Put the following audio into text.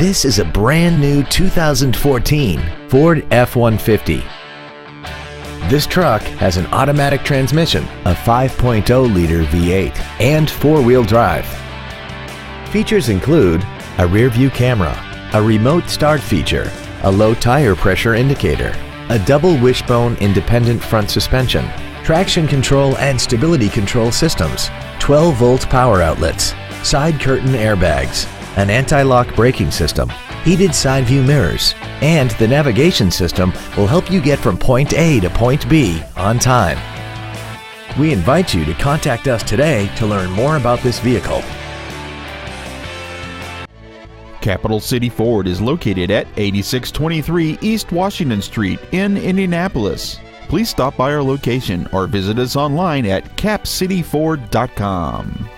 This is a brand new 2014 Ford F-150. This truck has an automatic transmission, a 5.0-liter V8, and four-wheel drive. Features include a rear-view camera, a remote start feature, a low tire pressure indicator, a double wishbone independent front suspension, traction control and stability control systems, 12-volt power outlets, side curtain airbags, an anti-lock braking system, heated side view mirrors, and the navigation system will help you get from point A to point B on time. We invite you to contact us today to learn more about this vehicle. Capital City Ford is located at 8623 East Washington Street in Indianapolis. Please stop by our location or visit us online at capcityford.com.